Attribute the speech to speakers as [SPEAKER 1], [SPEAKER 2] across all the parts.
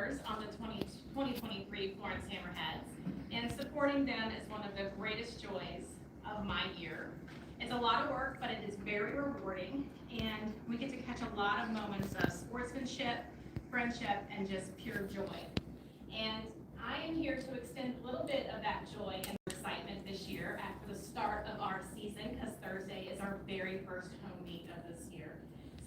[SPEAKER 1] honors on the 2023 Florence Hammerheads, and supporting them is one of the greatest joys of my year. It's a lot of work, but it is very rewarding, and we get to catch a lot of moments of sportsmanship, friendship, and just pure joy. And I am here to extend a little bit of that joy and excitement this year after the start of our season, because Thursday is our very first home meet of this year.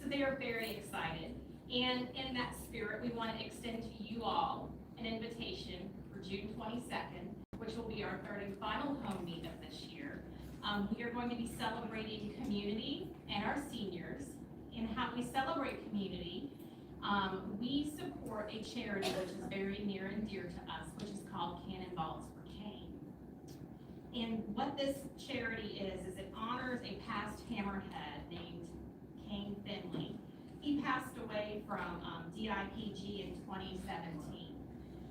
[SPEAKER 1] So they are very excited. And in that spirit, we want to extend to you all an invitation for June 22nd, which will be our third and final home meet of this year. We are going to be celebrating community and our seniors. And how we celebrate community, we support a charity which is very near and dear to us, which is called Cannonballs for Kane. And what this charity is it honors a past Hammerhead named Kane Finley. He passed away from DIPG in 2017.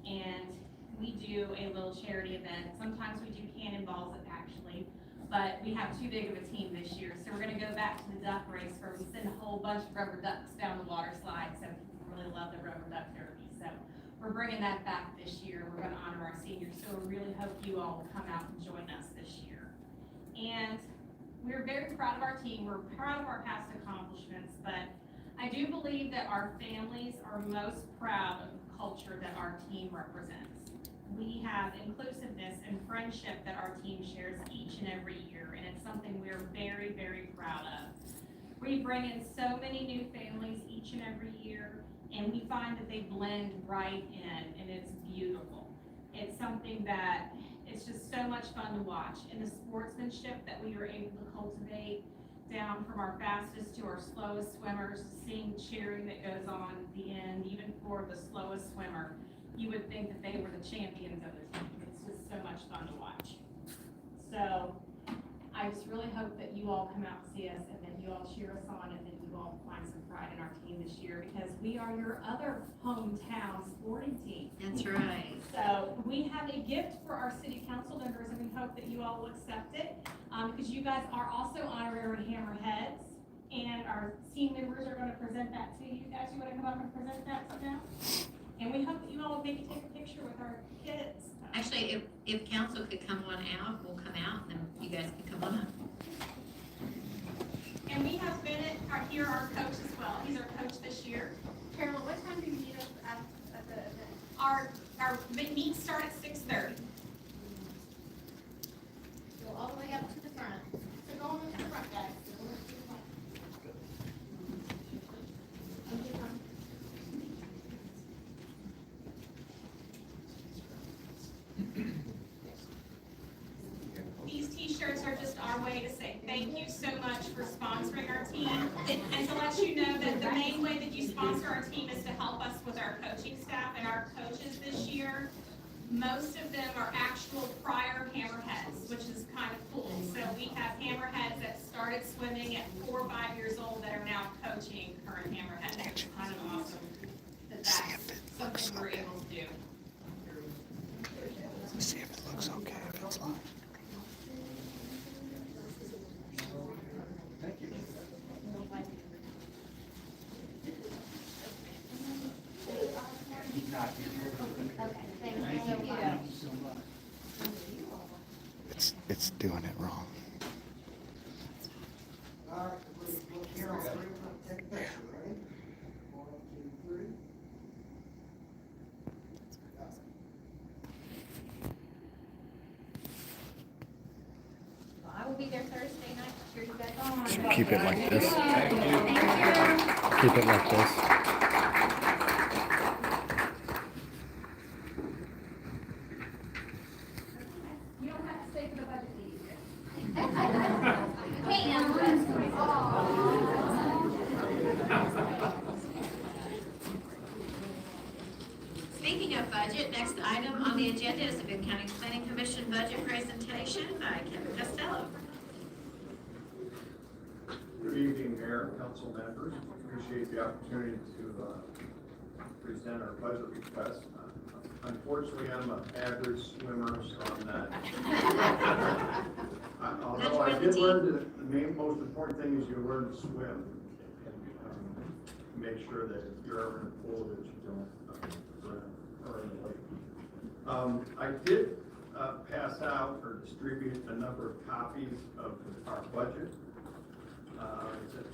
[SPEAKER 1] And we do a little charity event. Sometimes we do cannonballs actually, but we have too big of a team this year. So we're gonna go back to the duck race where we send a whole bunch of rubber ducks down the water slide. So people really love the rubber duck derby. So we're bringing that back this year. We're gonna honor our seniors. So we really hope you all will come out and join us this year. And we're very proud of our team. We're proud of our past accomplishments, but I do believe that our families are most proud of the culture that our team represents. We have inclusiveness and friendship that our team shares each and every year, and it's something we're very, very proud of. We bring in so many new families each and every year, and we find that they blend right in, and it's beautiful. It's something that it's just so much fun to watch, and the sportsmanship that we are able to cultivate down from our fastest to our slowest swimmers, seeing cheering that goes on at the end, even for the slowest swimmer. You would think that they were the champions of the team. It's just so much fun to watch. So I just really hope that you all come out and see us, and that you all cheer us on, and that you all find some pride in our team this year, because we are your other hometown sporting team.
[SPEAKER 2] That's right.
[SPEAKER 1] So we have a gift for our city council members, and we hope that you all will accept it, because you guys are also honorary Hammerheads, and our team members are going to present that to you guys. You want to come up and present that to them? And we hope that you all will maybe take a picture with our kids.
[SPEAKER 2] Actually, if council could come on out, we'll come out, and then you guys can come on up.
[SPEAKER 1] And we have Bennett, our coach as well. He's our coach this year.
[SPEAKER 3] Carolyn, what time do you meet us at the event?
[SPEAKER 1] Our meets start at 6:30.
[SPEAKER 3] Go all the way up to the front. So go on to the front, guys.
[SPEAKER 1] These t-shirts are just our way to say thank you so much for sponsoring our team, and to let you know that the main way that you sponsor our team is to help us with our coaching staff and our coaches this year. Most of them are actual prior Hammerheads, which is kind of cool. So we have Hammerheads that started swimming at 4 or 5 years old that are now coaching current Hammerheads. It's kind of awesome that that's something we're able to do.
[SPEAKER 4] See if it looks okay, if it's live.
[SPEAKER 5] Thank you.
[SPEAKER 4] It's doing it wrong.
[SPEAKER 5] All right, we'll hear all three. Take a picture, ready? 1, 2, 3.
[SPEAKER 3] Well, I will be there Thursday night to cheer you guys on.
[SPEAKER 4] Keep it like this.
[SPEAKER 3] Thank you.
[SPEAKER 4] Keep it like this.
[SPEAKER 3] You don't have to stay for the budget meeting.
[SPEAKER 2] Speaking of budget, next item on the agenda is the Boone County Planning Commission budget presentation by Kevin Costello.
[SPEAKER 6] Good evening, Mayor, council members. Appreciate the opportunity to present our budget request. Unfortunately, I'm an average swimmer, so I'm not. Although I did learn that the most important thing is you learn to swim, and make sure that if you're ever in a pool that you don't drown. I did pass out or distribute a number of copies of our budget.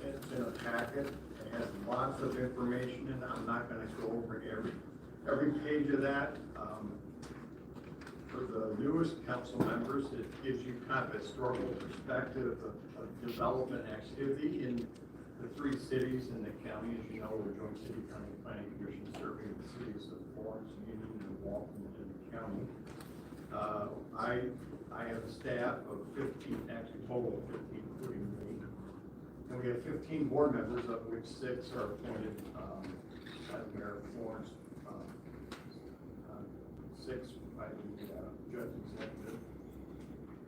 [SPEAKER 6] It's in a packet, it has lots of information in it. I'm not gonna go over every page of that. For the newest council members, it gives you kind of a historical perspective of development activity in the 3 cities in the county. As you know, we're joint city county planning commission serving the cities of Florence, Union, and Walton in the county. I have a staff of 15, actually total of 15, including me. And we have 15 board members, of which 6 are appointed by the mayor of Florence, 6 by the judge executive,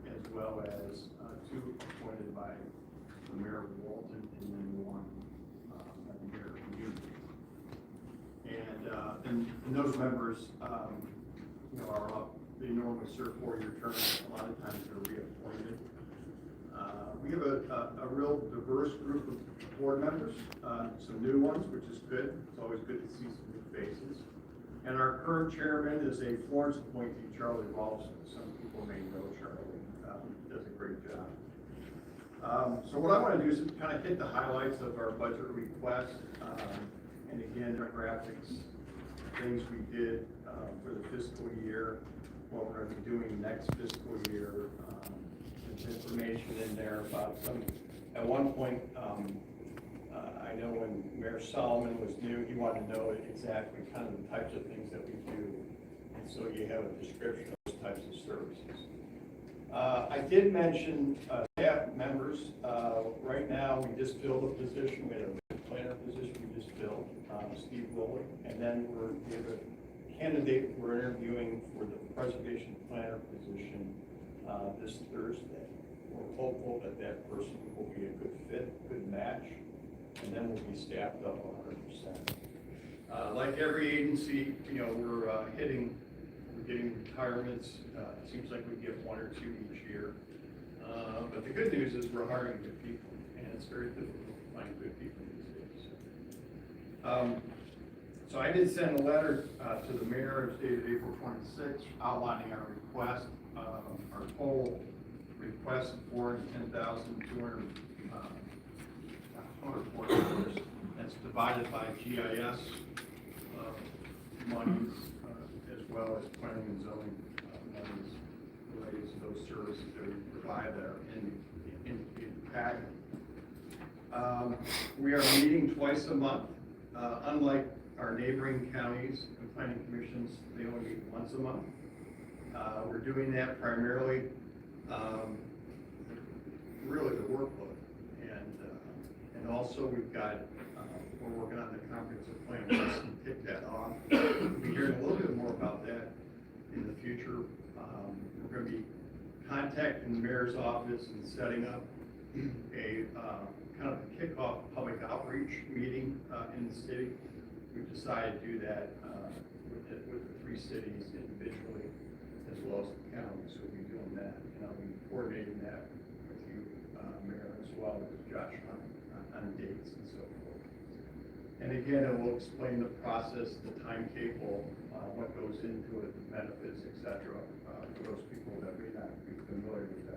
[SPEAKER 6] as well as 2 appointed by the mayor of Walton, and then 1 by the mayor of Union. And those members, you know, are up. They normally serve 4-year terms. A lot of times they're reappointed. We have a real diverse group of board members, some new ones, which is good. It's always good to see some new faces. And our current chairman is a Florence appointee, Charlie Ralston. Some people may know Charlie. He does a great job. So what I want to do is kind of hit the highlights of our budget request. And again, our graphics, things we did for the fiscal year, what we're going to be doing next fiscal year. There's information in there about some, at one point, I know when Mayor Solomon was new, he wanted to know exactly kind of the types of things that we do. And so you have a description of those types of services. I did mention staff members. Right now, we just filled a position. We had a planner position we just filled, Steve Willard. And then we have a candidate we're interviewing for the preservation planner position this Thursday. We're hopeful that that person will be a good fit, good match, and then we'll be staffed up 100%. Like every agency, you know, we're getting retirements. It seems like we get 1 or 2 each year. But the good news is we're hiring good people, and it's very difficult to find good people these days. So I did send a letter to the mayor, it's dated April 26th, outlining our request, our total request for $10,200 $104. That's divided by GIS monies, as well as planning and zoning monies related to those services that we provide that are in the packet. We are meeting twice a month. Unlike our neighboring counties and planning commissions, they only meet once a month. We're doing that primarily, really the workload. And also we've got, we're working on the comprehensive plan, let's kick that off. We'll be hearing a little bit more about that in the future. We're going to be contacting the mayor's office and setting up a kind of a kickoff public outreach meeting in the city. We've decided to do that with the 3 cities individually, as well as the county. So we'll be doing that, and I'll be coordinating that with you, Mayor, as well as Josh on dates and so forth. And again, it will explain the process, the timetable, what goes into it, the benefits, etc. For those people that may not be familiar with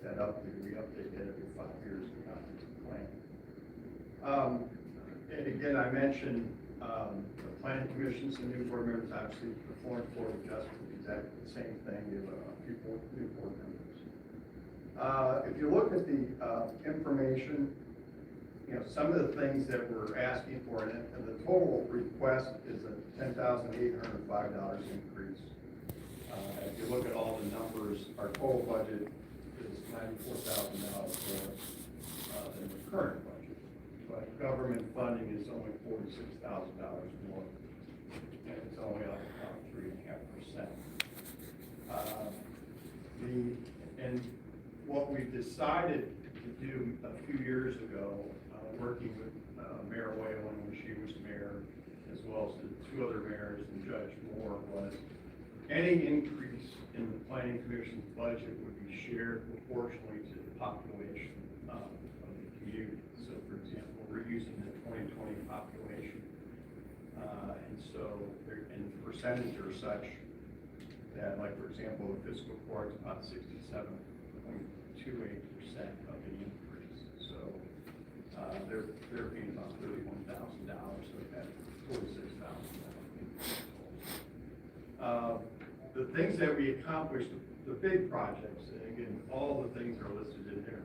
[SPEAKER 6] that update. We update that every 5 years in the comprehensive plan. And again, I mentioned the planning commissions and new board members, obviously the Florence Board of Justice, exactly the same thing. You have a few new board members. If you look at the information, you know, some of the things that we're asking for, and the total request is a $10,805 increase. If you look at all the numbers, our total budget is $94,000 more than the current budget. But government funding is only $46,000 more, and it's only up about 3.5%. And what we decided to do a few years ago, working with Mayor Whalen when she was mayor, as well as the 2 other mayors and Judge Moore, was any increase in the planning commission's budget would be shared proportionally to the population of the community. So, for example, we're using the 2020 population, and so and the percentage are such that, like, for example, the fiscal court is about 67.28% of the increase. So, they're paying about $31,000, so that $46,000. The things that we accomplished, the big projects, and again, all the things are listed in there,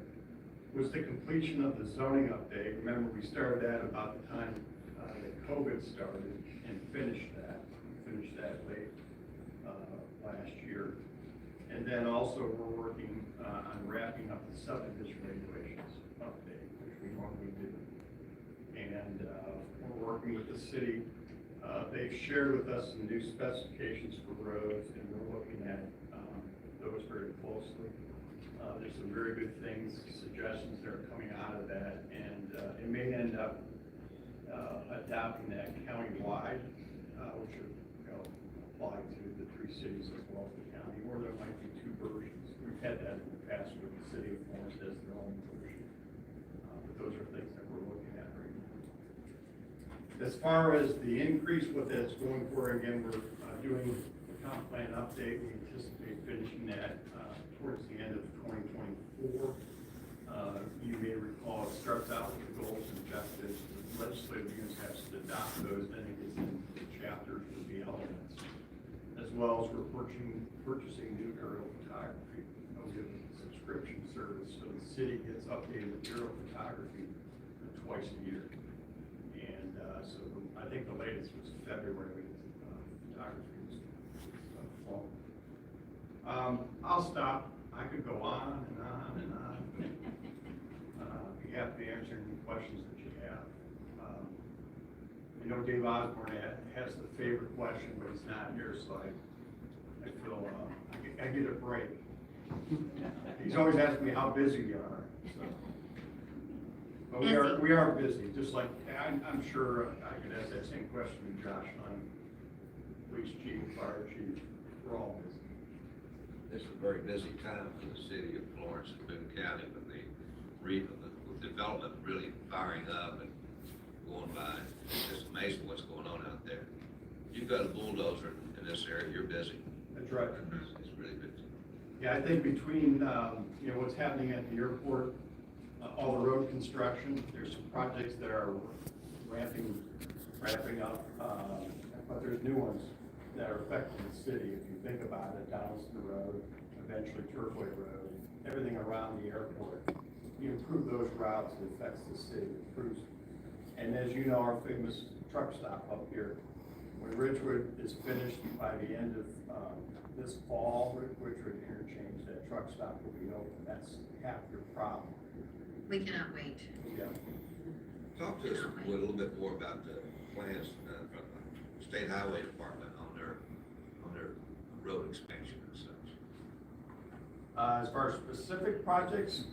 [SPEAKER 6] was the completion of the zoning update. Remember, we started that about the time that COVID started and finished that. We finished that late last year. And then also we're working on wrapping up the subdivision regulations update, which we normally do. And we're working with the city. They've shared with us some new specifications for roads, and we're looking at those very closely. There's some very good things, suggestions that are coming out of that, and it may end up adopting that countywide, which would, apply to the 3 cities as well as the county, or there might be 2 versions. We've had that in the past with the city of Florence as their own version. But those are things that we're looking at right now. As far as the increase, what that's going for, again, we're doing the comp plan update. We anticipate finishing that towards the end of 2024. You may recall it starts out with the goals and objectives. The legislative units has to adopt those, then it gets into the chapters with the elements. As well as we're purchasing new aerial photography. We have a subscription service, so the city gets updated aerial photography twice a year. And so I think the latest was February, photography was flown. I'll stop. I could go on and on and on. Be happy to answer any questions that you have. I know Dave Osborne has the favorite question, but he's not here, so I feel I get a break. He's always asking me how busy we are. So. But we are busy, just like I'm sure I could ask that same question to Josh on police chief, fire chief. We're all busy.
[SPEAKER 7] It's a very busy time for the city of Florence and Boone County with the development really firing up and going by. It's just amazing what's going on out there. You've got a bulldozer in this area, you're busy.
[SPEAKER 6] That's right.
[SPEAKER 7] It's really busy.
[SPEAKER 6] Yeah, I think between, what's happening at the airport, all the road construction, there's some projects that are wrapping up, but there's new ones that are affecting the city. If you think about it, Donaldson Road, eventually Turfway Road, everything around the airport. You improve those routes, it affects the city, it improves. And as you know, our famous truck stop up here, when Ridgewood is finished by the end of this fall, Ridgewood Interchange, that truck stop will be open. That's half your problem.
[SPEAKER 2] We cannot wait.
[SPEAKER 6] Yeah.
[SPEAKER 7] Talk to us a little bit more about the plans from the State Highway Department on their road expansion and such.
[SPEAKER 6] As far as specific projects,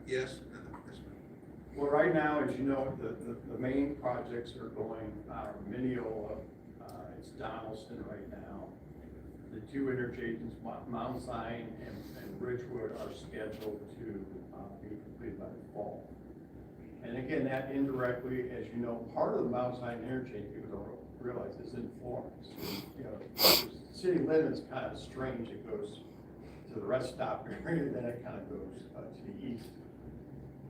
[SPEAKER 7] Yes.
[SPEAKER 6] well, right now, as you know, the main projects are going, Mineola, it's Donaldson right now. The 2 interchanges, Mount Zion and Ridgewood, are scheduled to be completed by the fall. And again, that indirectly, as you know, part of the Mount Zion interchange, people don't realize, is in Florence. The city limits kind of strange. It goes to the rest stop area, then it kind of goes to the east.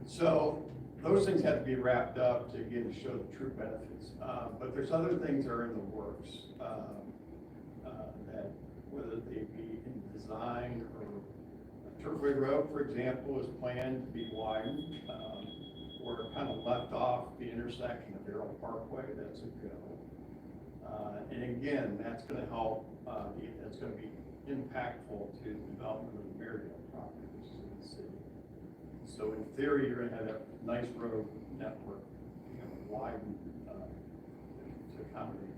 [SPEAKER 6] So those things have to be wrapped up to again show the true benefits. But there's other things that are in the works that whether they be in design or Turfway Road, for example, is planned to be widened. We're kind of left off the intersection of Arrow Parkway. That's a go. And again, that's going to help. It's going to be impactful to the development of the Maryville properties in the city. So in theory, you're going to have a nice road network, widened to accommodate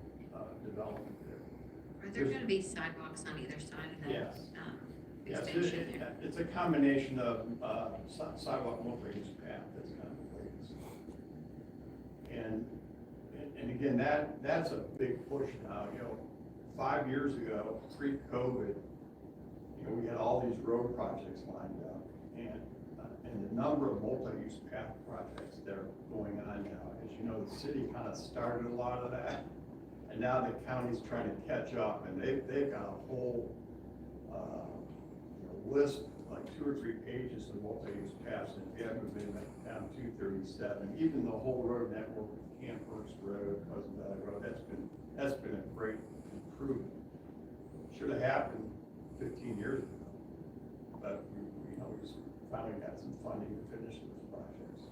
[SPEAKER 6] development there.
[SPEAKER 2] Are there gonna be sidewalks on either side of that?
[SPEAKER 6] Yes. Yes,
[SPEAKER 2] Extension there?
[SPEAKER 6] it's a combination of sidewalk multi-use path. That's kind of the way it's. And again, that's a big push now. 5 years ago, pre-COVID, we had all these road projects lined up, and the number of multi-use path projects that are going on now. As you know, the city kind of started a lot of that, and now the county's trying to catch up, and they've got a whole list like 2 or 3 pages of what they used past, and if you haven't been down 237, even the whole road network, Camphorst Road, Pleasant Valley Road, that's been a great improvement. Should have happened 15 years ago, but we finally got some funding to finish those projects.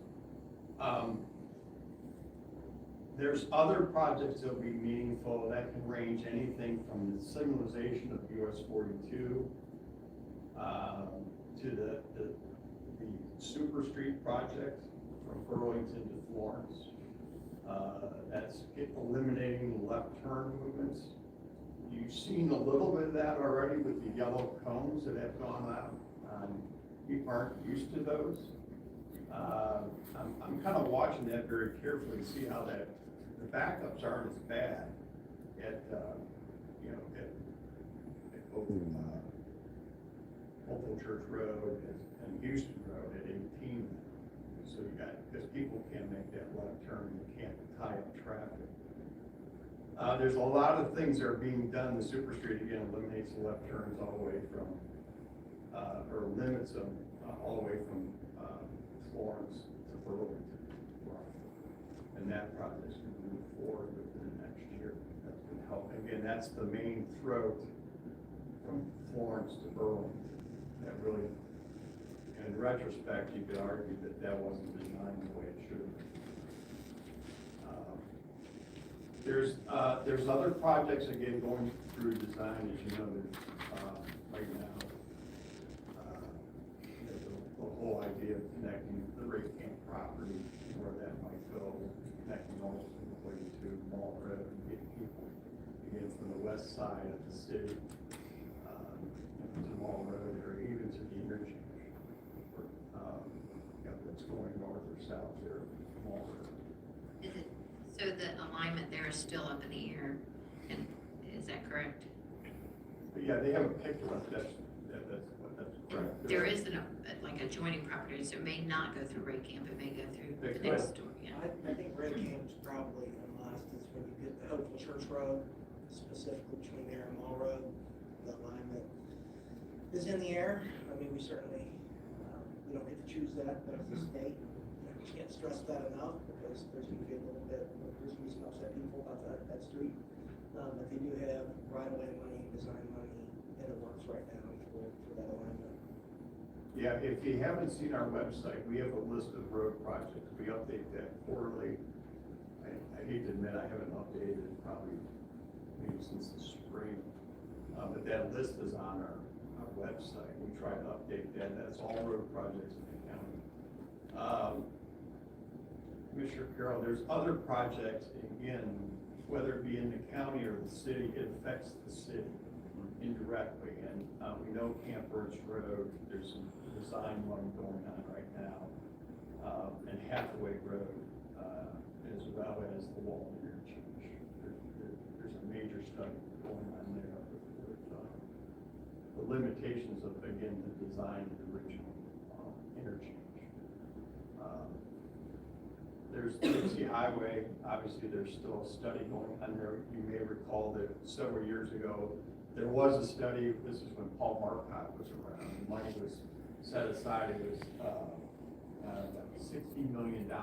[SPEAKER 6] There's other projects that will be meaningful that can range anything from the signalization of US 42 to the Super Street project from Burlington to Florence. That's eliminating the left turn movements. You've seen a little bit of that already with the yellow cones that have gone out. People aren't used to those. I'm kind of watching that very carefully to see how the backups aren't as bad at both Old Church Road and Houston Road at 18. So because people can't make that left turn, you can't tie up traffic. There's a lot of things that are being done. The Super Street, again, eliminates the left turns all the way from, or limits them all the way from Florence to Burlington. And that project's going to move forward within the next year. That's going to help. Again, that's the main throat from Florence to Burlington. That really, in retrospect, you could argue that that wasn't designed the way it should have been. There's other projects, again, going through design, as you know, there's, right now. The whole idea of connecting the Ray Camp property, where that might go, connecting all the way to Mall Road and getting people, again, from the west side of the city, to Mall Road, or even to the interchange. That's going north or south there, Mall Road.
[SPEAKER 2] Is it, so the alignment there is still up in the air, and is that correct?
[SPEAKER 6] But yeah, they haven't picked it up, that's correct.
[SPEAKER 2] There is like adjoining properties, so it may not go through Ray Camp, it may go through
[SPEAKER 6] They
[SPEAKER 2] the
[SPEAKER 6] could.
[SPEAKER 2] next door, yeah.
[SPEAKER 5] I think Red Camp's probably unless is when you get the Hopeful Church Road, specifically between there and Mall Road, the alignment is in the air. I mean, we certainly, we don't get to choose that, but as a state, we can't stress that enough, because there's gonna be a little bit, there's gonna be some upset people about that street. But they do have right-of-way money, design money in the works right now for that alignment.
[SPEAKER 6] Yeah, if you haven't seen our website, we have a list of road projects. We update that quarterly. I hate to admit, I haven't updated it probably maybe since the spring. But that list is on our website. We try to update that. That's all road projects in the county. Commissioner Carroll, there's other projects, again, whether it be in the county or the city, it affects the city indirectly. And we know Camphorst Road, there's some design money going on right now, and Hathaway Road, as well as the Walton interchange. There's a major study going on there with the limitations of, again, the design of the original interchange. There's Dixie Highway, obviously there's still a study going on there. You may recall that several years ago, there was a study, this is when Paul Marcotte was around, money was set aside, it was $60 million to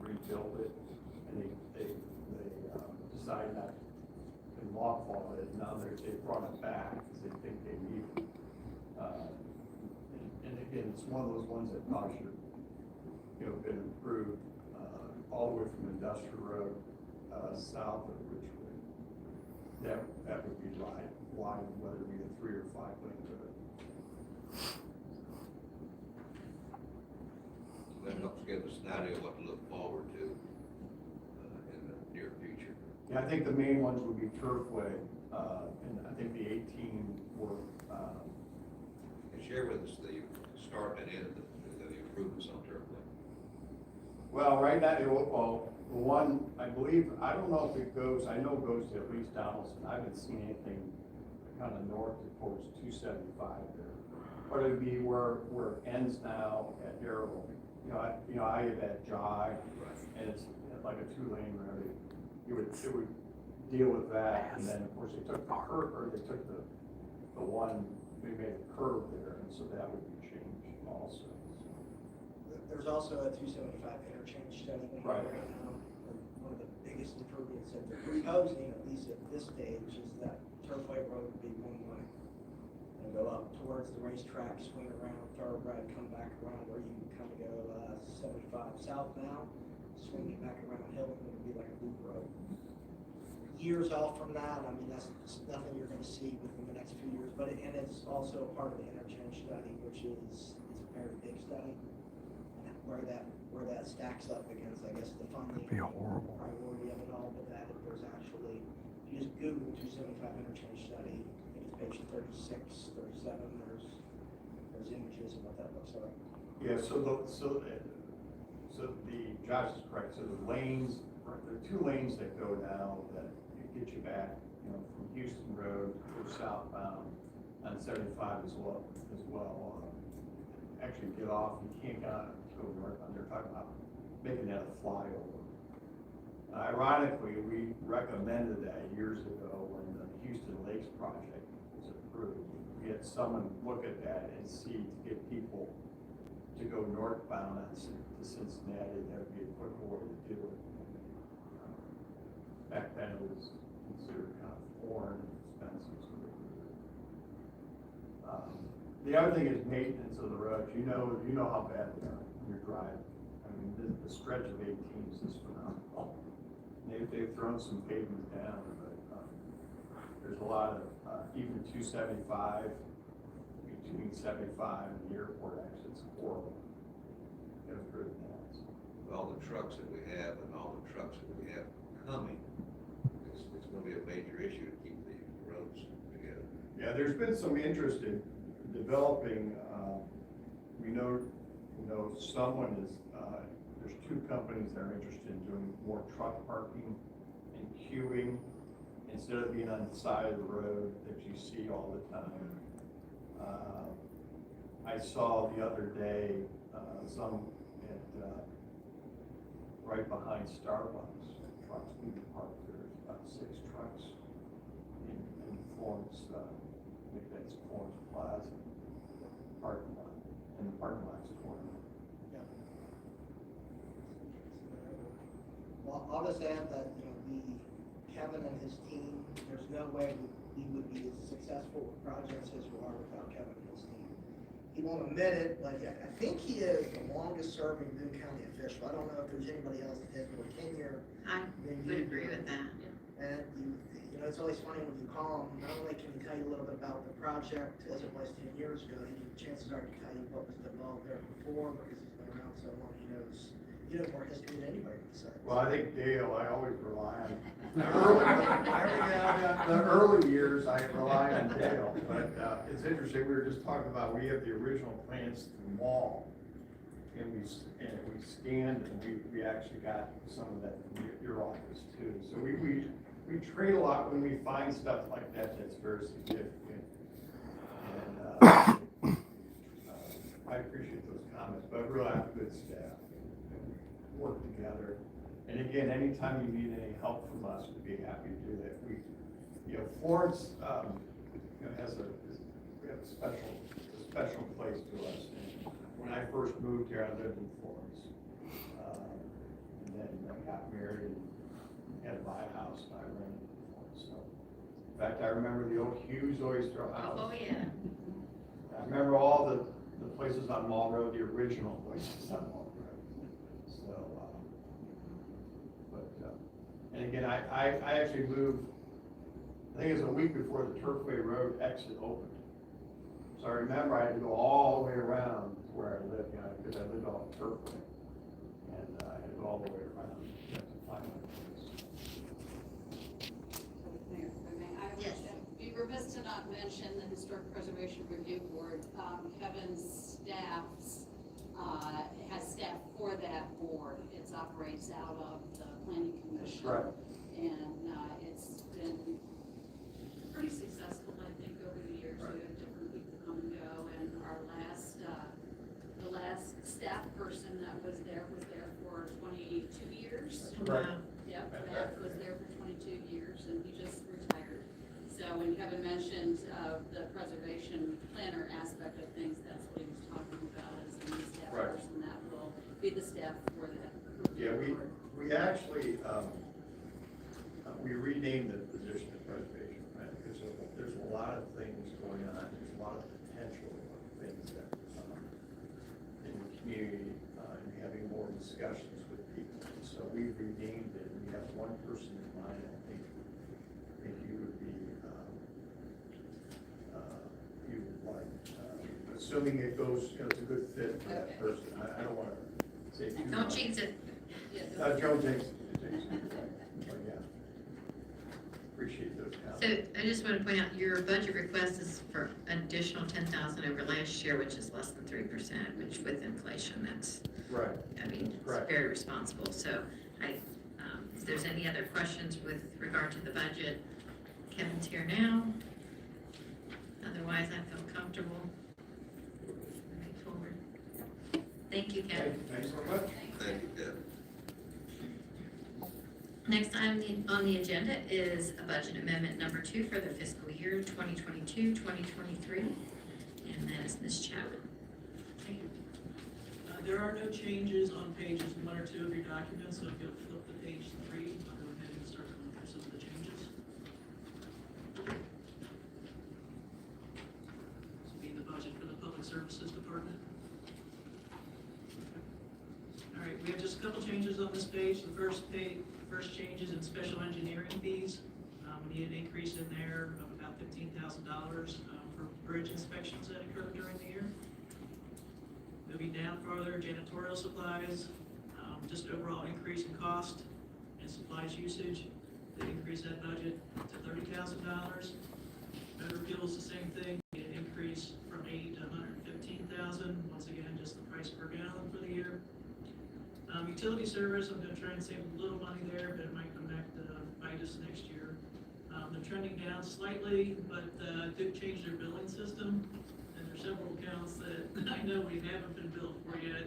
[SPEAKER 6] rebuild it, and they decided not to lawful it. Now they brought it back because they think they need it. And again, it's one of those ones that probably should have been improved all the way from Industrial Road south of Richwood. That would be wide, whether it be a 3 or 5 lane road.
[SPEAKER 7] That helps give us an idea what to look forward to in the near future.
[SPEAKER 6] Yeah, I think the main ones would be Turfway, and I think the 18 were,
[SPEAKER 7] And share with us the start and end of the improvements on Turfway.
[SPEAKER 6] well, right now, the one, I believe, I don't know if it goes, I know it goes to at least Donaldson. I haven't seen anything kind of north towards 275 there. But it'd be where it ends now at Darrell. I have that jog, and it's like a 2-lane road. It would deal with that, and then of course they took the one we made a curve there, and so that would be changed also.
[SPEAKER 5] There's also a 275 interchange study going on
[SPEAKER 6] Right.
[SPEAKER 5] right now. And one of the biggest improvements that they're proposing, at least at this stage, is that Turfway Road would be one lane. And go up towards the racetrack, swing around Thoroughbred, come back around where you kind of go 75 south now, swing it back around Hilton, it would be like a loop road. Years off from that, I mean, that's nothing you're gonna see within the next few years, but and it's also a part of the interchange study, which is a very big study. And where that stacks up against, I guess, the funding.
[SPEAKER 4] Be horrible.
[SPEAKER 5] Priority of it all, but that there's actually, if you just Google 275 interchange study, I think it's page 36, 37, there's images of what that looks like.
[SPEAKER 6] Yeah, so Josh is correct, so the lanes, there are two lanes that go now that get you back, from Houston Road to southbound on 75 as well. Actually get off, you can't go northbound, they're talking about making that a flyover. Ironically, we recommended that years ago when the Houston Lakes project was approved. We had someone look at that and see to get people to go northbound to Cincinnati, that would be a quicker way to do it. Back then it was considered kind of foreign and expensive. The other thing is maintenance of the roads. You know how bad they are when you're driving. I mean, the stretch of 18 is just phenomenal. They've thrown some pavement down, but there's a lot of, even 275, between 75 and the airport exits, horrible. It was pretty bad.
[SPEAKER 7] With all the trucks that we have and all the trucks that we have coming, it's gonna be a major issue to keep the roads together.
[SPEAKER 6] Yeah, there's been some interest in developing, we know someone is, there's two companies that are interested in doing more truck parking and queuing instead of being on the side of the road that you see all the time. I saw the other day, some at, right behind Starbucks, trucks being parked there, there's about 6 trucks in Florence, I think that's Florence Plaza parking lot, and the parking lot's torn up.
[SPEAKER 5] Yeah. Well, I'll just add that, Kevin and his team, there's no way we would be as successful with projects as we are without Kevin and his team. He won't admit it, but I think he is the longest serving Boone County official. I don't know if there's anybody else that has more tenure.
[SPEAKER 2] I would agree with that.
[SPEAKER 5] And it's always funny when you call him, not only can he tell you a little bit about the project as it was 10 years ago, chances are he can tell you what was involved there before, because he's been around so long, he knows more history than anybody would say.
[SPEAKER 6] Well, I think Dale, I always rely on, the early years, I rely on Dale, but it's interesting, we were just talking about, we have the original plans to the mall, and we scanned, and we actually got some of that from your office too. So we trade a lot when we find stuff like that that's very significant. And I appreciate those comments, but really have a good staff. Work together. And again, anytime you need any help from us, we'd be happy to do that. Florence, has we have a special place to us. And when I first moved here, I lived in Florence. And then I got married and had to buy a house, and I rented in Florence. So, in fact, I remember the old Hughes Oyster House.
[SPEAKER 2] Oh, yeah.
[SPEAKER 6] I remember all the places on Mall Road, the original places on Mall Road. So, and again, I actually moved, I think it was a week before the Turfway Road exit opened. So I remember I had to go all the way around to where I lived, because I lived off Turfway. And I had to go all the way around to find my place.
[SPEAKER 8] Mayor, if I may, I would be remiss to not mention the Historic Preservation Review Board. Kevin's has staff for that board. It operates out of the Planning Commission.
[SPEAKER 6] Right.
[SPEAKER 8] And it's been pretty successful, I think, over the years. We have different people come and go, and our the last staff person that was there for 22 years.
[SPEAKER 6] Right.
[SPEAKER 8] Yep, Matt was there for 22 years, and he just retired. So when Kevin mentioned, the preservation planner aspect of things, that's what he was talking about, is the new staff
[SPEAKER 6] Right.
[SPEAKER 8] person that will be the staff for that.
[SPEAKER 6] Yeah, we actually, we renamed the position of preservation plan because there's a lot of things going on. There's a lot of potential of things that, in the community, and having more discussions with people. And so we renamed it. We have one person in mind. I think you would be, you would like, assuming it goes, it's a good fit for that
[SPEAKER 8] Okay.
[SPEAKER 6] person. I don't want to say too
[SPEAKER 2] Don't
[SPEAKER 6] much.
[SPEAKER 2] jinx it.
[SPEAKER 8] Yeah,
[SPEAKER 6] Joe James, but yeah. Appreciate those comments.
[SPEAKER 2] So I just want to point out, your budget request is for additional 10,000 over last year, which is less than 3%, which with inflation, that's,
[SPEAKER 6] Right,
[SPEAKER 2] I mean, it's
[SPEAKER 6] Correct.
[SPEAKER 2] very responsible. So if there's any other questions with regard to the budget, Kevin's here now. Otherwise, I feel comfortable moving forward. Thank you, Kevin.
[SPEAKER 6] thanks so much.
[SPEAKER 7] Thank you, Deb.
[SPEAKER 2] Next item on the agenda is a budget amendment number 2 for the fiscal year 2022-2023, and that is Ms. Chapman.
[SPEAKER 9] There are no changes on pages 1 or 2 of your documents, so if you'll flip to page 3, I'll go ahead and start going through some of the changes. This will be the budget for the Public Services Department. All right, we have just a couple changes on this page. The first change is in special engineering fees. We need an increase in there of about $15,000 for bridge inspections that occur during the year. Moving down further, janitorial supplies, just overall increase in cost and supplies usage. They increase that budget to $30,000. Motor fuel's the same thing, an increase from $80,000 to $115,000. Once again, just the price per gallon for the year. Utility service, I'm gonna try and save a little money there, but it might come back to bite us next year. They're trending down slightly, but did change their billing system. And there's several accounts that I know we haven't been billed for yet,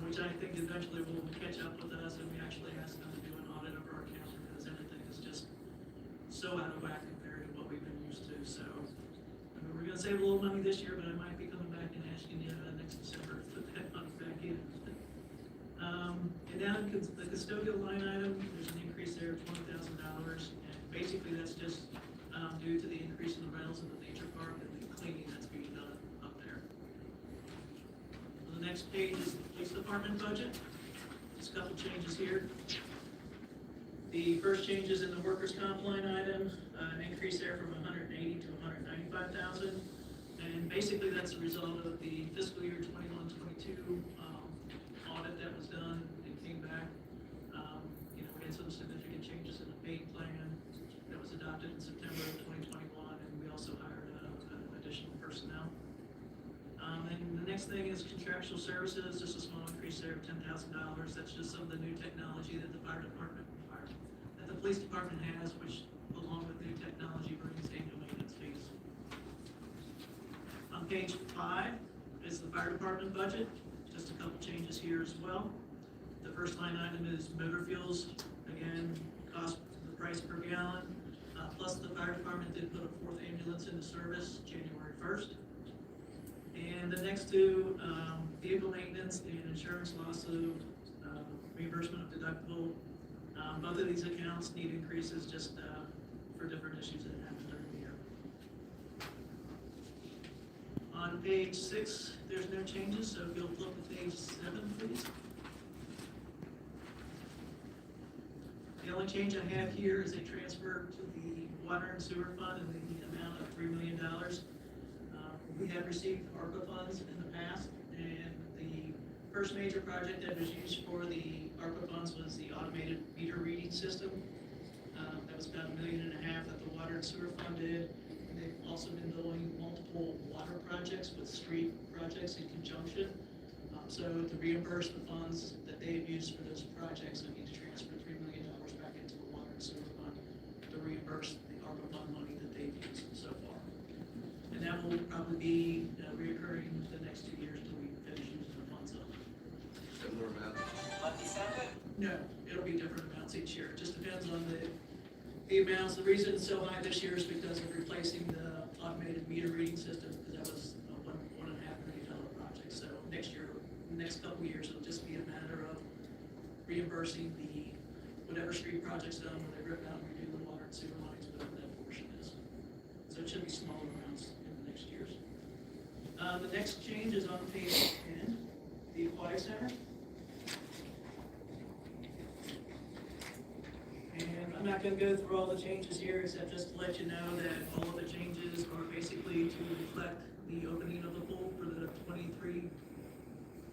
[SPEAKER 9] which I think eventually will catch up with us, and we actually asked them to do an audit of our accounts because everything is just so out of whack compared to what we've been used to. So we're gonna save a little money this year, but I might be coming back and asking you next December to put that money back in. And down the custodial line item, there's an increase there of $20,000, and basically that's just due to the increase in the rentals in the nature park and the cleaning that's being done up there. The next page is the police department budget. Just a couple changes here. The first change is in the workers' comp line item, an increase there from 180 to 195,000, and basically that's a result of the fiscal year 21-22 audit that was done. It came back. We had some significant changes in the pay plan that was adopted in September of 2021, and we also hired additional personnel. And the next thing is contractual services, just a small increase there of $10,000. That's just some of the new technology that the that the police department has, which along with new technology brings annual maintenance fees. On page 5 is the fire department budget. Just a couple changes here as well. The first line item is motor fuels. Again, cost, the price per gallon. Plus the fire department did put a 4th ambulance into service January 1st. And the next two, vehicle maintenance and insurance lawsuit, reimbursement of deductible. Both of these accounts need increases just for different issues that happen during the year. On page 6, there's no changes, so if you'll flip to page 7, please. The only change I have here is a transfer to the water and sewer fund in the amount of $3 million. We have received ARPA funds in the past, and the first major project that was used for the ARPA funds was the automated meter reading system. That was about $1.5 million that the water and sewer fund did. And they've also been doing multiple water projects with street projects in conjunction. So to reimburse the funds that they've used for those projects, I need to transfer $3 million back into the water and sewer fund to reimburse the ARPA fund money that they've used so far. And that will probably be reoccurring the next 2 years until we finish using the funds up.
[SPEAKER 7] Similar amount?
[SPEAKER 9] No, it'll be different amounts each year. It just depends on The amounts, the reason it's so high this year is because of replacing the automated meter reading system, because that was a $1.5 million project. So next year, the next couple of years, it'll just be a matter of reimbursing the, whatever street project's done, where they rip out and redo the water and sewer lines, whatever that portion is. So it should be smaller amounts in the next years. The next change is on page 10, the aquatic center. And I'm not gonna go through all the changes here, except just to let you know that all of the changes are basically to reflect the opening of the pool for the 23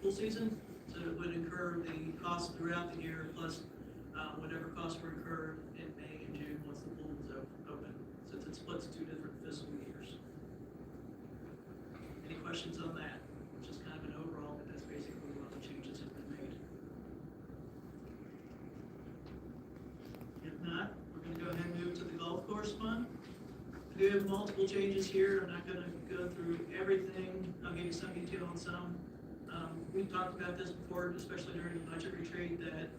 [SPEAKER 9] pool season. So it would incur the costs throughout the year, plus whatever costs were incurred in May and June once the pool was open, since it splits two different fiscal years. Any questions on that? Which is kind of an overall, but that's basically what the changes have been made. If not, we're gonna go ahead and move to the golf course fund. We have multiple changes here. I'm not gonna go through everything. I'll give you some detail on some. We've talked about this before, especially during the budget retreat, that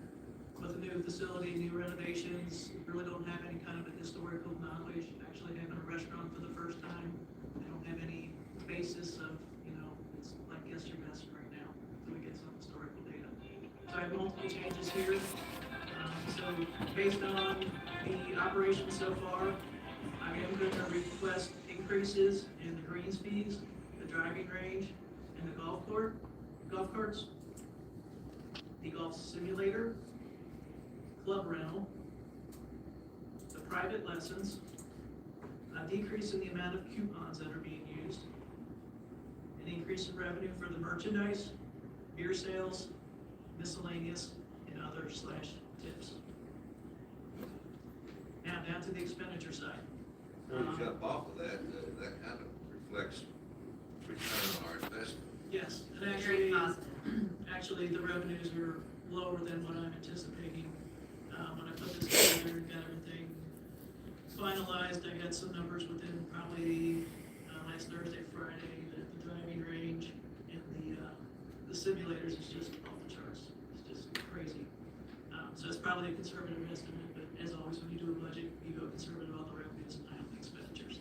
[SPEAKER 9] with a new facility, new renovations, really don't have any kind of a historical knowledge. Actually having a restaurant for the first time, they don't have any basis of, it's like guess your best right now, so we get some historical data. So I have multiple changes here. So based on the operation so far, I am going to request increases in the greens fees, the driving range, and the golf carts, the golf simulator, club rental, the private lessons, a decrease in the amount of coupons that are being used, an increase in revenue for the merchandise, beer sales, miscellaneous, and other / tips. Now down to the expenditure side.
[SPEAKER 7] Before you jump off of that, that kind of reflects return on our investment.
[SPEAKER 9] Yes, and
[SPEAKER 2] Very positive.
[SPEAKER 9] actually the revenues are lower than what I'm anticipating. When I put this together and got everything finalized, I got some numbers within probably last Thursday, Friday, that the driving range and the simulators is just off the charts. It's just crazy. So it's probably a conservative estimate, but as always, when you do a budget, you go conservative on the revenues and high on the expenditures.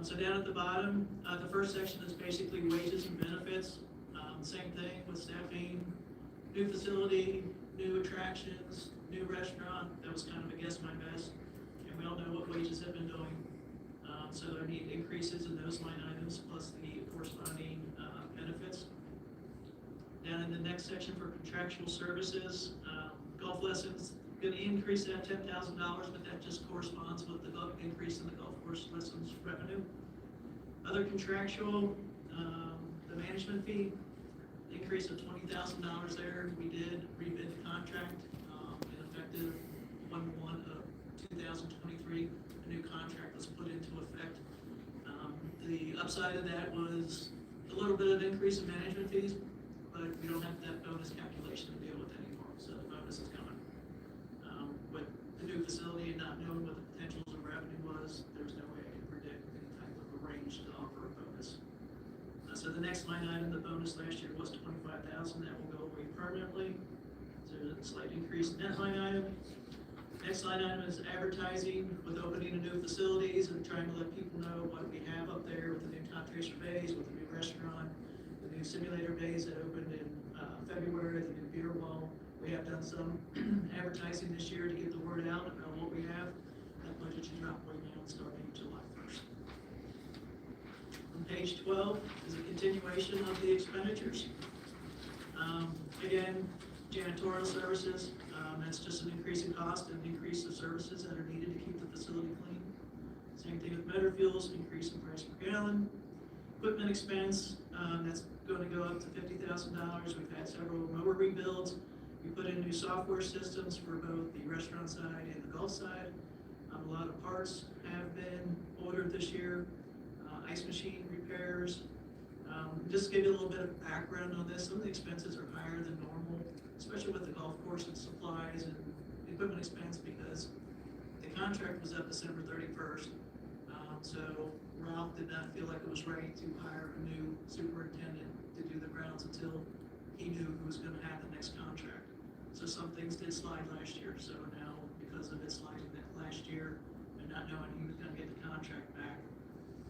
[SPEAKER 9] So down at the bottom, the first section is basically wages and benefits. Same thing with staffing, new facility, new attractions, new restaurant. That was kind of a guess my best. And we all know what wages have been doing. So there need increases in those line items plus the corresponding benefits. Down in the next section for contractual services, golf lessons, gonna increase that $10,000, but that just corresponds with the increase in the golf course lessons revenue. Other contractual, the management fee, increase of $20,000 there. We did rebid the contract, and effective 1/1/2023, a new contract was put into effect. The upside of that was a little bit of increase in management fees, but we don't have that bonus calculation to deal with anymore, so the bonus is coming. With the new facility and not knowing what the potentials of revenue was, there's no way I could predict any type of a range to offer a bonus. So the next line item, the bonus last year was $25,000, that will go away permanently. So there's a slight increase in that line item. Next line item is advertising with opening of new facilities and trying to let people know what we have up there with the new top tracer bays, with the new restaurant, the new simulator bays that opened in February, the new beer wall. We have done some advertising this year to get the word out about what we have. That budget should drop way down starting July 1st. On page 12 is a continuation of the expenditures. Again, janitorial services, that's just an increase in cost and increase of services that are needed to keep the facility clean. Same thing with motor fuels, increase in price per gallon. Equipment expense, that's going to go up to $50,000. We've had several mower rebuilds. We put in new software systems for both the restaurant side and the golf side. A lot of parts have been ordered this year. Ice machine repairs. Just to give you a little bit of background on this, some of the expenses are higher than normal, especially with the golf course and supplies and equipment expense, because the contract was up December 31st. So Ralph did not feel like it was right to hire a new superintendent to do the grounds until he knew who was going to have the next contract. So some things did slide last year. So now, because because of it sliding that last year and not knowing he was gonna get the contract back.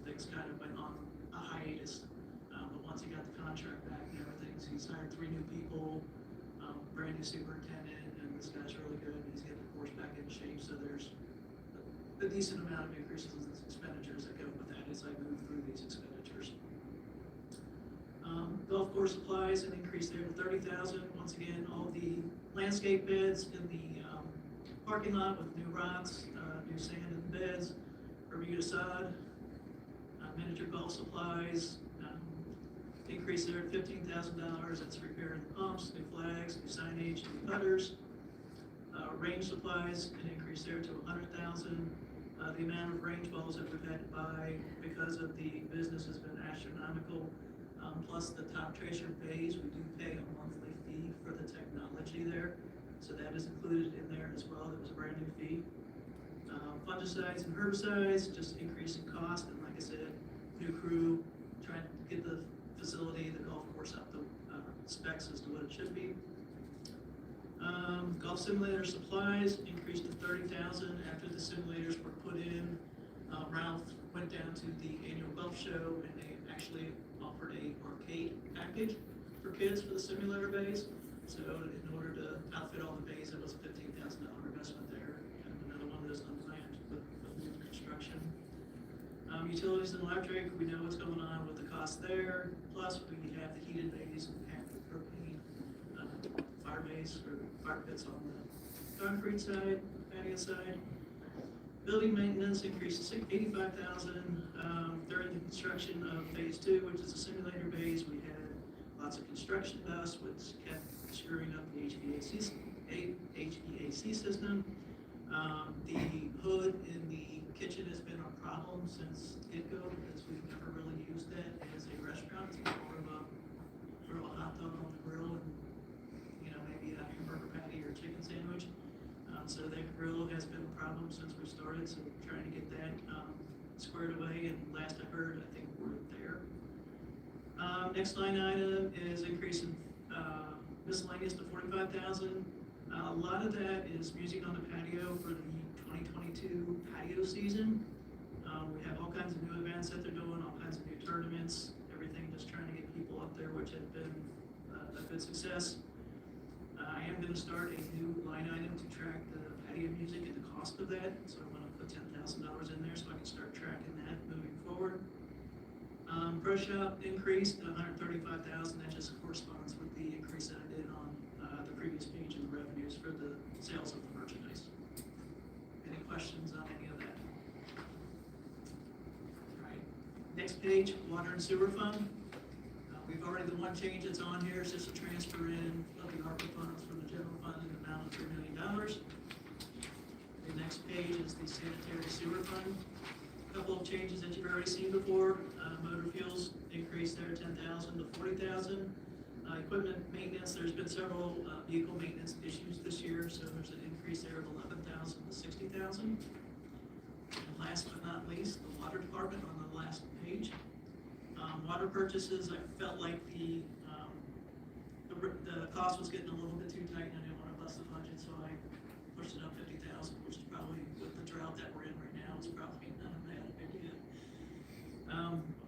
[SPEAKER 9] Things kind of went on a hiatus, but once he got the contract back and everything, so he's hired 3 new people, brand new superintendent, and this guy's really good, and he's getting the course back in shape, so there's a decent amount of increases in expenditures that go with that as I move through these expenditures. Golf course supplies, an increase there to 30,000. Once again, all the landscape beds in the parking lot with new rocks, new sand in the beds, Bermuda sod, miniature golf supplies, increase there at $15,000. That's repairing the pumps, new flags, new signage, new putters. Range supplies, an increase there to 100,000. The amount of range balls that we've had to buy because of the business has been astronomical. Plus the top tracer bays, we do pay a monthly fee for the technology there. So that is included in there as well. It was a brand new fee. Fungicides and herbicides, just increasing cost. And like I said, new crew, trying to get the facility, the golf course up to specs as to what it should be. Golf simulator supplies increased to 30,000 after the simulators were put in. Ralph went down to the annual golf show and they actually offered a arcade package for kids for the simulator bays. So in order to outfit all the bays, it was a $15,000 investment there. And another one of those unplanned with new construction. Utilities and electric, we know what's going on with the cost there. Plus we have the heated bays and half the propane fire bays or fire pits on the concrete side, patio side. Building maintenance increased to 85,000 during the construction of phase 2, which is the simulator bays. We had lots of construction dust, which kept screwing up the HVAC system. The hood in the kitchen has been a problem since get-go because we've never really used that as a restaurant. It's more of a grill a hot dog on the grill and, maybe a hamburger patty or a chicken sandwich. So that grill has been a problem since we started, so we're trying to get that squared away, and last I heard, I think we're there. Next line item is increasing miscellaneous to 45,000. A lot of that is music on the patio for the 2022 patio season. We have all kinds of new events that they're doing, all kinds of new tournaments, everything just trying to get people up there, which has been a good success. I am gonna start a new line item to track the patio music and the cost of that, so I'm gonna put $10,000 in there so I can start tracking that moving forward. Pro shop increased to 135,000, that just corresponds with the increase that I did on the previous page in the revenues for the sales of the merchandise. Any questions on any of that? All right, next page, water and sewer fund. We've already, the one change that's on here is just a transfer in of the ARPA funds from the general fund in the amount of $3 million. The next page is the sanitary sewer fund. A couple of changes that you've already seen before. Motor fuels increased there 10,000 to 40,000. Equipment maintenance, there's been several vehicle maintenance issues this year, so there's an increase there of 11,000 to 60,000. And last but not least, the water department on the last page. Water purchases, I felt like the cost was getting a little bit too tight and I didn't want to bust the budget, so I pushed it up 50,000, which is probably, with the drought that we're in right now, is probably not a bad idea.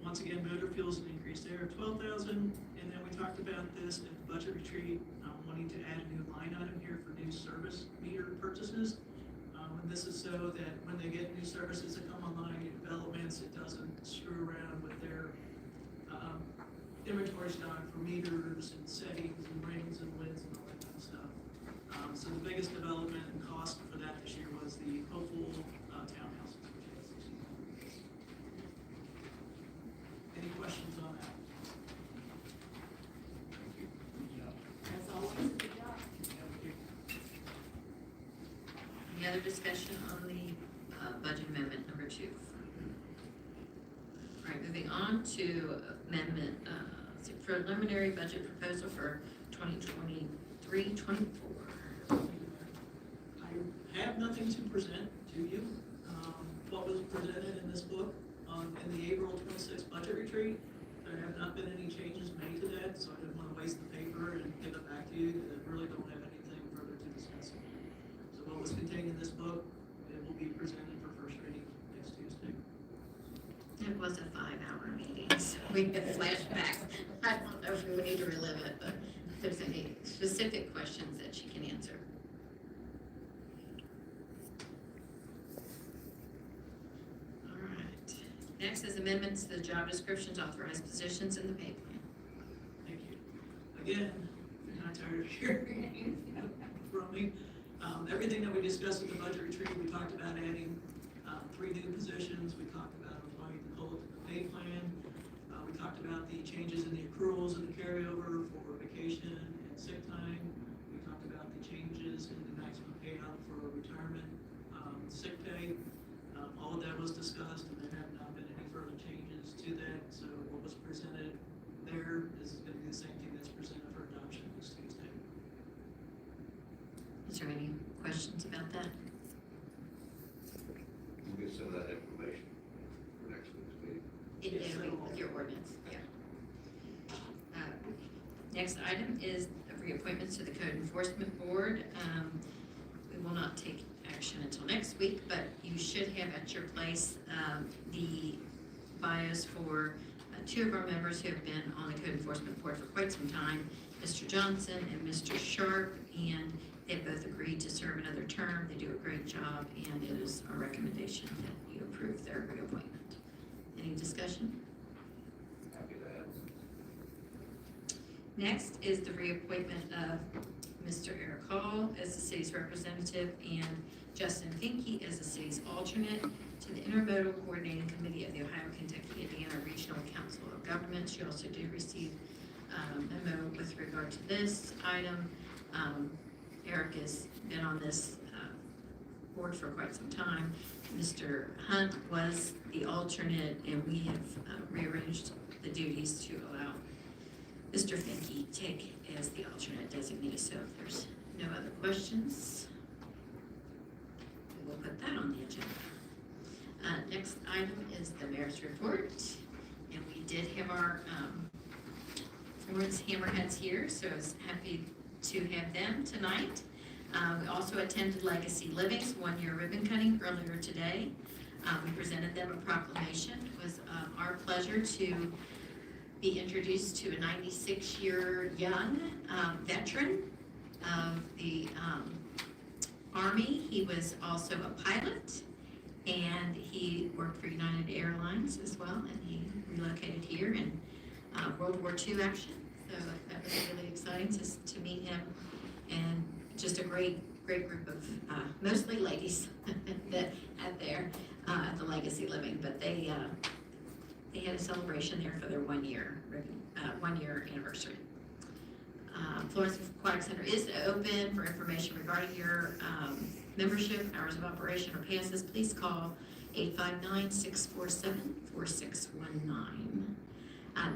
[SPEAKER 9] Once again, motor fuels an increase there of 12,000, and then we talked about this at the budget retreat, wanting to add a new line item here for new service meter purchases. And this is so that when they get new services that come online, new developments, it doesn't screw around with their inventory stock for meters and settings and rings and lids and all that kind of stuff. So the biggest development and cost for that this year was the Hopeful townhouses, which has 60 units. Any questions on that?
[SPEAKER 8] As always, good job.
[SPEAKER 2] Any other discussion on the budget amendment number 2? All right, moving on to amendment, preliminary budget proposal for 2023-24.
[SPEAKER 9] I have nothing to present to you. What was presented in this book in the April 26th budget retreat, there have not been any changes made to that, so I didn't want to waste the paper and give it back to you, because I really don't have anything further to discuss. So what what's contained in this book, it will be presented for first reading next Tuesday.
[SPEAKER 2] It was a 5-hour meeting, so we had flashbacks. I don't know if we need to relive it, but if there's any specific questions that she can answer. All right. Next is amendments to the job descriptions, authorized positions, and the pay plan.
[SPEAKER 9] Thank you. Again, I'm not tired of hearing from me. Everything that we discussed at the budget retreat, we talked about adding 3 new positions. We talked about applying the COLA to the pay plan. We talked about the changes in the accruals and the carryover for vacation and sick time. We talked about the changes in the maximum payout for retirement, sick pay. All of that was discussed, and there have not been any further changes to that. So what was presented there is going to be the same thing that's presented for adoption this Tuesday.
[SPEAKER 2] Is there any questions about that?
[SPEAKER 7] We'll get some of that information for next week's meeting.
[SPEAKER 2] It'll be with your ordinance, yeah. Next item is reappointments to the Code Enforcement Board. We will not take action until next week, but you should have at your place the bios for 2 of our members who have been on the Code Enforcement Board for quite some time, Mr. Johnson and Mr. Sharp, and they both agreed to serve another term. They do a great job, and it is our recommendation that you approve their reappointment. Any discussion?
[SPEAKER 7] Happy to have.
[SPEAKER 2] Next is the reappointment of Mr. Eric Hall as the city's representative and Justin Finke as the city's alternate to the Intermodal Coordinating Committee of the Ohio, Kentucky, Indiana Regional Council of Governments. You also did receive a memo with regard to this item. Eric has been on this board for quite some time. Mr. Hunt was the alternate, and we have rearranged the duties to allow Mr. Finke take as the alternate designee. So if there's no other questions, we will put that on the agenda. Next item is the mayor's report, and we did have our Florence Hammerheads here, so I was happy to have them tonight. We also attended Legacy Living's 1-year ribbon cutting earlier today. We presented them a proclamation. It was our pleasure to be introduced to a 96-year young veteran of the Army. He was also a pilot, and he worked for United Airlines as well, and he relocated here in World War II action. So that was really exciting to meet him, and just a great group of mostly ladies that at the Legacy Living, but they had a celebration there for their 1-year anniversary. Florence Aquatic Center is open for information regarding your membership, hours of operation, or passes. Please call 859-647-4619.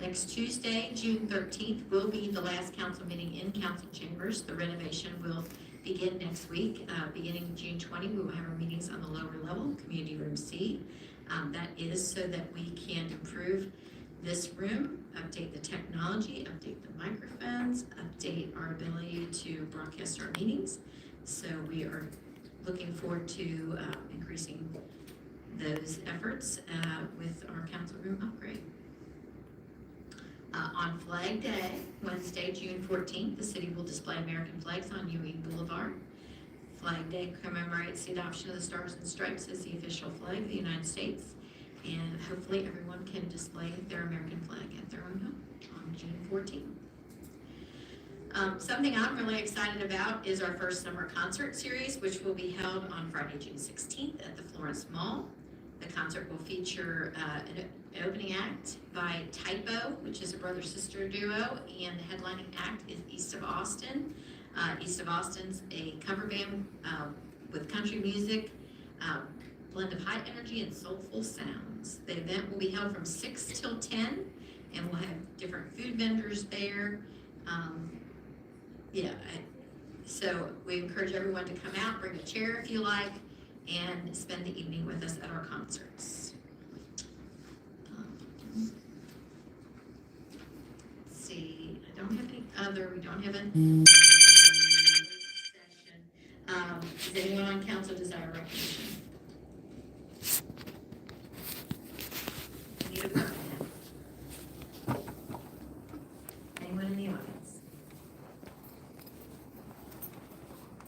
[SPEAKER 2] Next Tuesday, June 13th, will be the last council meeting in council chambers. The renovation will begin next week. Beginning June 20, we will have our meetings on the lower level, Community Room C. That is so that we can improve this room, update the technology, update the microphones, update our ability to broadcast our meetings. So we are looking forward to increasing those efforts with our council room upgrade. On Flag Day, Wednesday, June 14th, the city will display American flags on Ewing Boulevard. Flag Day commemorates the adoption of the Stars and Stripes as the official flag of the United States. And hopefully everyone can display their American flag at their own home on June 14th. Something I'm really excited about is our first summer concert series, which will be held on Friday, June 16th at the Florence Mall. The concert will feature an opening act by Typo, which is a brother-sister duo, and the headlining act is East of Austin. East of Austin's a cover band with country music, blend of high energy and soulful sounds. The event will be held from 6 till 10, and we'll have different food vendors there. So we encourage everyone to come out, bring a chair if you like, and spend the evening with us at our concerts. Let's see, we don't have any session. Is Does anyone on council desire recognition? Need a department head? Anyone in the audience?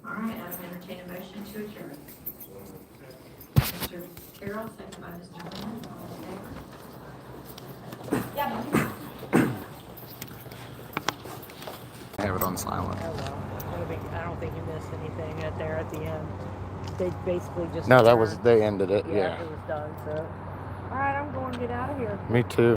[SPEAKER 2] All right, I will entertain a motion to adjourn. Mr. Carroll, second by Mr. Brennan, all in favor?
[SPEAKER 3] Yeah.
[SPEAKER 4] I have it on silent.
[SPEAKER 10] Oh, well, I don't think you missed anything at there at the end. They basically just.
[SPEAKER 4] No, that was, they ended it,
[SPEAKER 10] Yeah,
[SPEAKER 4] yeah.
[SPEAKER 10] it was done, so. All right, I'm going to get out of here.
[SPEAKER 4] Me too.